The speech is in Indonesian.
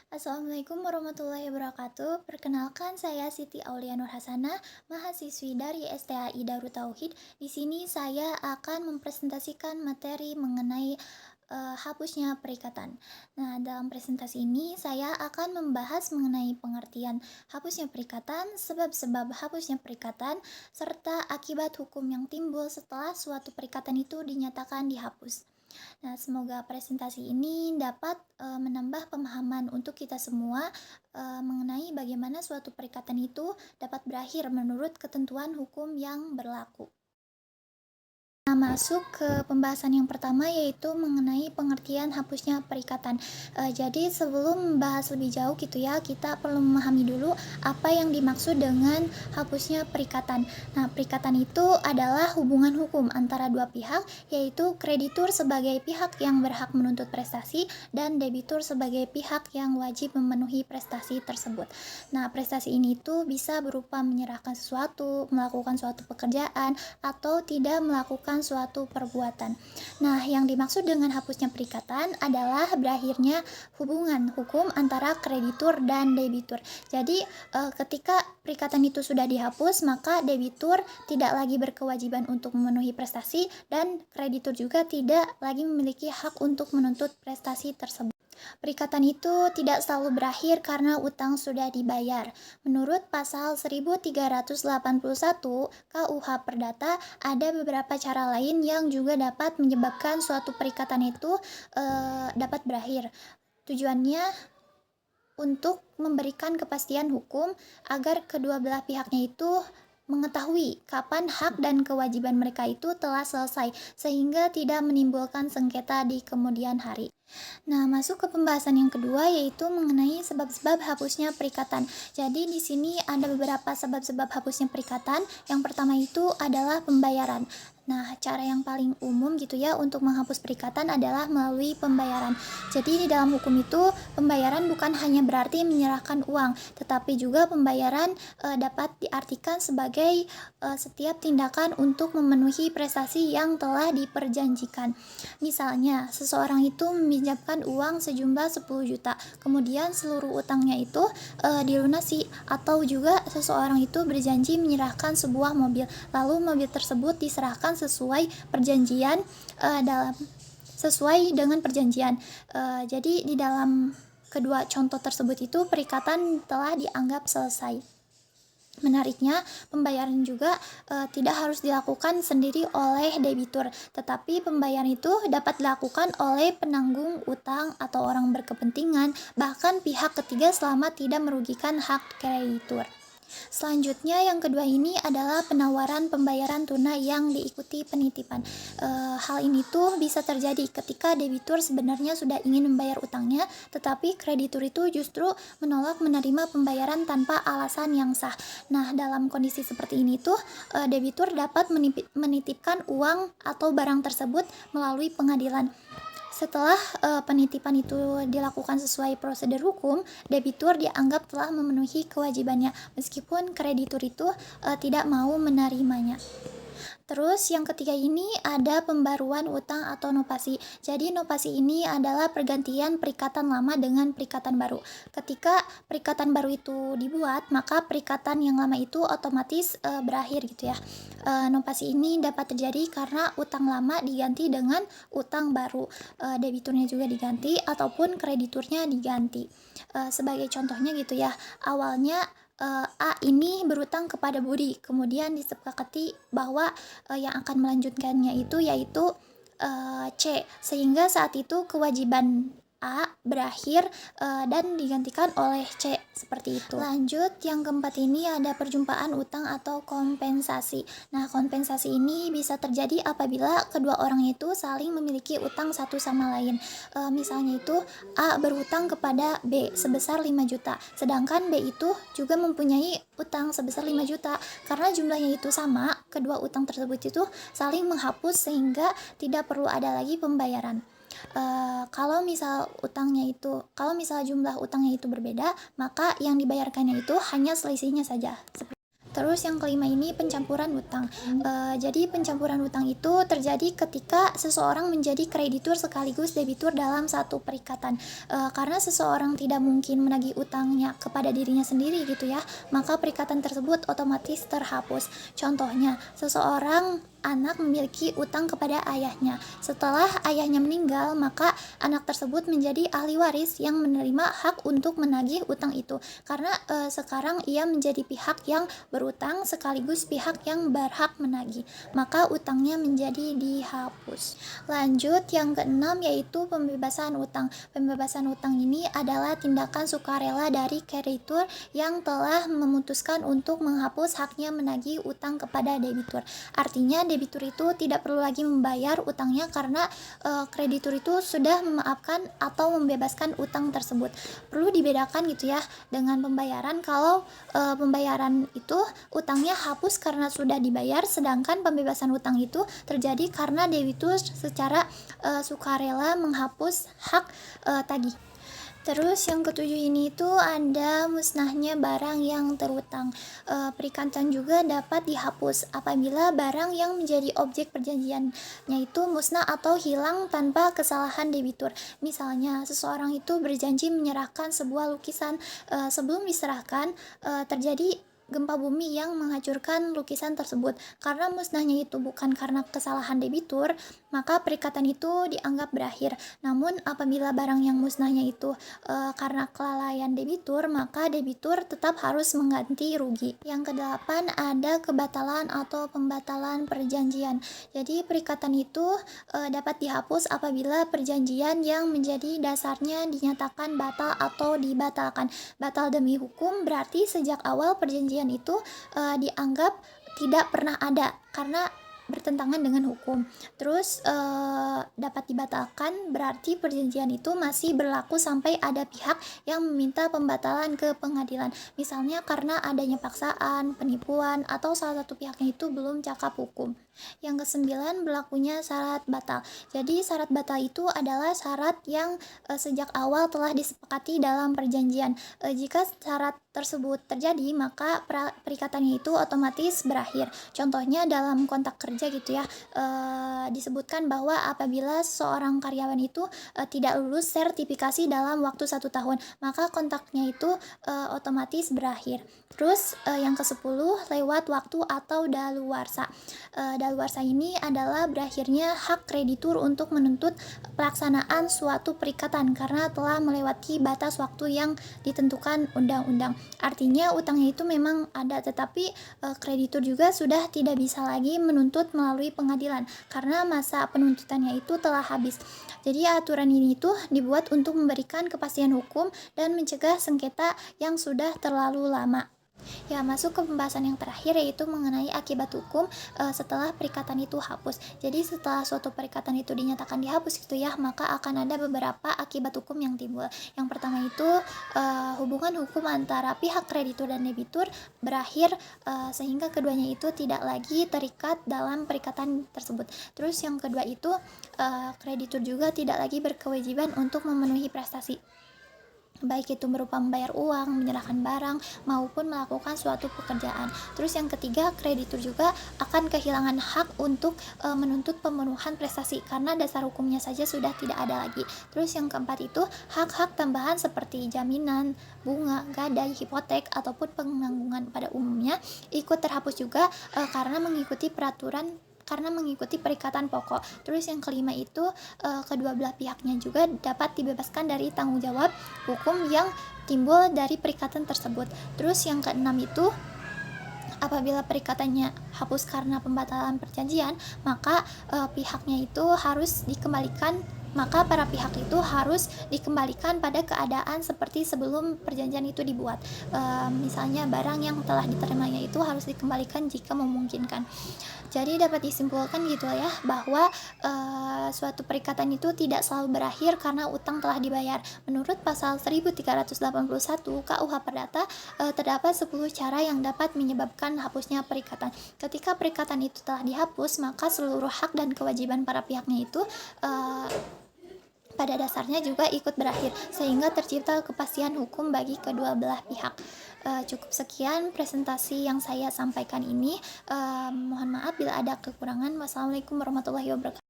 Assalamualaikum warahmatullahi wabarakatuh. Perkenalkan saya Siti Aulia Nur Hasanah, mahasiswi dari STAI Darut Tauhid. Di sini saya akan mempresentasikan materi mengenai hapusnya perikatan. Nah, dalam presentasi ini saya akan membahas mengenai pengertian hapusnya perikatan, sebab-sebab hapusnya perikatan, serta akibat hukum yang timbul setelah suatu perikatan itu dinyatakan dihapus. Nah, semoga presentasi ini dapat menambah pemahaman untuk kita semua mengenai bagaimana suatu perikatan itu dapat berakhir menurut ketentuan hukum yang berlaku. Nah, masuk ke pembahasan yang pertama yaitu mengenai pengertian hapusnya perikatan. Jadi sebelum membahas lebih jauh gitu ya, kita perlu memahami dulu apa yang dimaksud dengan hapusnya perikatan. Nah, perikatan itu adalah hubungan hukum antara dua pihak, yaitu kreditur sebagai pihak yang berhak menuntut prestasi dan debitur sebagai pihak yang wajib memenuhi prestasi tersebut. Nah, prestasi ini tuh bisa berupa menyerahkan sesuatu, melakukan suatu pekerjaan, atau tidak melakukan suatu perbuatan. Nah, yang dimaksud dengan hapusnya perikatan adalah berakhirnya hubungan hukum antara kreditur dan debitur. Jadi, ketika perikatan itu sudah dihapus, maka debitur tidak lagi berkewajiban untuk memenuhi prestasi dan kreditur juga tidak lagi memiliki hak untuk menuntut prestasi tersebut. Perikatan itu tidak selalu berakhir karena utang sudah dibayar. Menurut pasal 1381 KUH Perdata, ada beberapa cara lain yang juga dapat menyebabkan suatu perikatan itu dapat berakhir. Tujuannya untuk memberikan kepastian hukum agar kedua belah pihaknya itu mengetahui kapan hak dan kewajiban mereka itu telah selesai sehingga tidak menimbulkan sengketa di kemudian hari. Nah, masuk ke pembahasan yang kedua yaitu mengenai sebab-sebab hapusnya perikatan. Jadi di sini ada beberapa sebab-sebab hapusnya perikatan. Yang pertama itu adalah pembayaran. Nah, cara yang paling umum gitu ya untuk menghapus perikatan adalah melalui pembayaran. Jadi di dalam hukum itu pembayaran bukan hanya berarti menyerahkan uang, tetapi juga pembayaran dapat diartikan sebagai setiap tindakan untuk memenuhi prestasi yang telah diperjanjikan. Misalnya, seseorang itu meminjamkan uang sejumlah 10 juta, kemudian seluruh utangnya itu dilunasi, atau juga seseorang itu berjanji menyerahkan sebuah mobil, lalu mobil tersebut diserahkan sesuai dengan perjanjian. Jadi di dalam kedua contoh tersebut itu perikatan telah dianggap selesai. Menariknya, pembayaran juga tidak harus dilakukan sendiri oleh debitur, tetapi pembayaran itu dapat dilakukan oleh penanggung utang atau orang berkepentingan, bahkan pihak ketiga selama tidak merugikan hak kreditur. Selanjutnya yang kedua ini adalah penawaran pembayaran tunai yang diikuti penitipan. Hal ini tuh bisa terjadi ketika debitur sebenarnya sudah ingin membayar utangnya, tetapi kreditur itu justru menolak menerima pembayaran tanpa alasan yang sah. Nah, dalam kondisi seperti ini tuh debitur dapat menitipkan uang atau barang tersebut melalui pengadilan. Setelah penitipan itu dilakukan sesuai prosedur hukum, debitur dianggap telah memenuhi kewajibannya meskipun kreditur itu tidak mau menerimanya. Terus yang ketiga ini ada pembaruan utang atau nopasi. Jadi nopasi ini adalah pergantian perikatan lama dengan perikatan baru. Ketika perikatan baru itu dibuat, maka perikatan yang lama itu otomatis berakhir gitu ya. Nopasi ini dapat terjadi karena utang lama diganti dengan utang baru. Debiturnya juga diganti ataupun krediturnya diganti. Sebagai contohnya gitu ya, awalnya A ini berutang kepada Budi, kemudian disepakati bahwa yang akan melanjutkannya itu yaitu C, sehingga saat itu kewajiban A berakhir dan digantikan oleh C seperti itu. Lanjut, yang keempat ini ada perjumpaan utang atau kompensasi. Nah, kompensasi ini bisa terjadi apabila kedua orang itu saling memiliki utang satu sama lain. Misalnya itu A berutang kepada B sebesar 5 juta, sedangkan B itu juga mempunyai utang sebesar 5 juta. Karena jumlahnya itu sama, kedua utang tersebut itu saling menghapus sehingga tidak perlu ada lagi pembayaran. Kalau misal jumlah utangnya itu berbeda, maka yang dibayarkannya itu hanya selisihnya saja. Terus yang kelima ini pencampuran utang. Jadi pencampuran utang itu terjadi ketika seseorang menjadi kreditur sekaligus debitur dalam satu perikatan. Karena seseorang tidak mungkin menagih utangnya kepada dirinya sendiri gitu ya, maka perikatan tersebut otomatis terhapus. Contohnya, seseorang anak memiliki utang kepada ayahnya. Setelah ayahnya meninggal, maka anak tersebut menjadi ahli waris yang menerima hak untuk menagih utang itu. Karena sekarang ia menjadi pihak yang berutang sekaligus pihak yang berhak menagih, maka utangnya menjadi dihapus. Lanjut yang keenam yaitu pembebasan utang. Pembebasan utang ini adalah tindakan sukarela dari kreditur yang telah memutuskan untuk menghapus haknya menagih utang kepada debitur. Artinya debitur itu tidak perlu lagi membayar utangnya karena kreditur itu sudah memaafkan atau membebaskan utang tersebut. Perlu dibedakan gitu ya dengan pembayaran. Kalau pembayaran itu utangnya hapus karena sudah dibayar, sedangkan pembebasan utang itu terjadi karena debitur secara sukarela menghapus hak tagih. Terus yang ketujuh ini itu ada musnahnya barang yang terutang. Perikatan juga dapat dihapus apabila barang yang menjadi objek perjanjiannya itu musnah atau hilang tanpa kesalahan debitur. Misalnya seseorang itu berjanji menyerahkan sebuah lukisan, sebelum diserahkan terjadi gempa bumi yang menghancurkan lukisan tersebut. Karena musnahnya itu bukan karena kesalahan debitur, maka perikatan itu dianggap berakhir. Namun apabila barang yang musnahnya itu karena kelalaian debitur, maka debitur tetap harus mengganti rugi. Yang kedelapan ada kebatalan atau pembatalan perjanjian. Jadi perikatan itu dapat dihapus apabila perjanjian yang menjadi dasarnya dinyatakan batal atau dibatalkan. Batal demi hukum berarti sejak awal perjanjian itu dianggap tidak pernah ada karena bertentangan dengan hukum. Terus dapat dibatalkan berarti perjanjian itu masih berlaku sampai ada pihak yang meminta pembatalan ke pengadilan. Misalnya karena adanya paksaan, penipuan, atau salah satu pihaknya itu belum cakap hukum. Yang kesembilan berlakunya syarat batal. Jadi syarat batal itu adalah syarat yang sejak awal telah disepakati dalam perjanjian. Jika syarat tersebut terjadi, maka perikatannya itu otomatis berakhir. Contohnya dalam kontrak kerja gitu ya, disebutkan bahwa apabila seorang karyawan itu tidak lulus sertifikasi dalam waktu 1 tahun, maka kontraknya itu otomatis berakhir. Terus yang ke-10 lewat waktu atau daluarsa. Daluarsa ini adalah berakhirnya hak kreditur untuk menuntut pelaksanaan suatu perikatan karena telah melewati batas waktu yang ditentukan undang-undang. Artinya utangnya itu memang ada, tetapi kreditur juga sudah tidak bisa lagi menuntut melalui pengadilan karena masa penuntutannya itu telah habis. Jadi aturan ini tuh dibuat untuk memberikan kepastian hukum dan mencegah sengketa yang sudah terlalu lama. Ya, masuk ke pembahasan yang terakhir yaitu mengenai akibat hukum setelah perikatan itu hapus. Jadi setelah suatu perikatan itu dinyatakan dihapus gitu ya, maka akan ada beberapa akibat hukum yang timbul. Yang pertama itu hubungan hukum antara pihak kreditur dan debitur berakhir sehingga keduanya itu tidak lagi terikat dalam perikatan tersebut. Terus yang kedua itu kreditur juga tidak lagi berkewajiban untuk memenuhi prestasi, baik itu berupa membayar uang, menyerahkan barang, maupun melakukan suatu pekerjaan. Terus yang ketiga, kreditur juga akan kehilangan hak untuk menuntut pemenuhan prestasi karena dasar hukumnya saja sudah tidak ada lagi. Terus yang keempat itu, hak-hak tambahan seperti jaminan, bunga, gadai, hipotek, ataupun penanggungan pada umumnya ikut terhapus juga karena mengikuti perikatan pokok. Terus yang kelima itu kedua belah pihaknya juga dapat dibebaskan dari tanggung jawab hukum yang timbul dari perikatan tersebut. Terus yang keenam itu apabila perikatannya hapus karena pembatalan perjanjian, maka para pihak itu harus dikembalikan pada keadaan seperti sebelum perjanjian itu dibuat. Misalnya barang yang telah diterimanya itu harus dikembalikan jika memungkinkan. Jadi dapat disimpulkan gitu ya bahwa suatu perikatan itu tidak selalu berakhir karena utang telah dibayar. Menurut pasal 1381 KUH Perdata terdapat 10 cara yang dapat menyebabkan hapusnya perikatan. Ketika perikatan itu telah dihapus, maka seluruh hak dan kewajiban para pihaknya itu pada dasarnya juga ikut berakhir sehingga tercipta kepastian hukum bagi kedua belah pihak. Cukup sekian presentasi yang saya sampaikan ini. Mohon maaf bila ada kekurangan. Wassalamualaikum warahmatullahi wabarakatuh.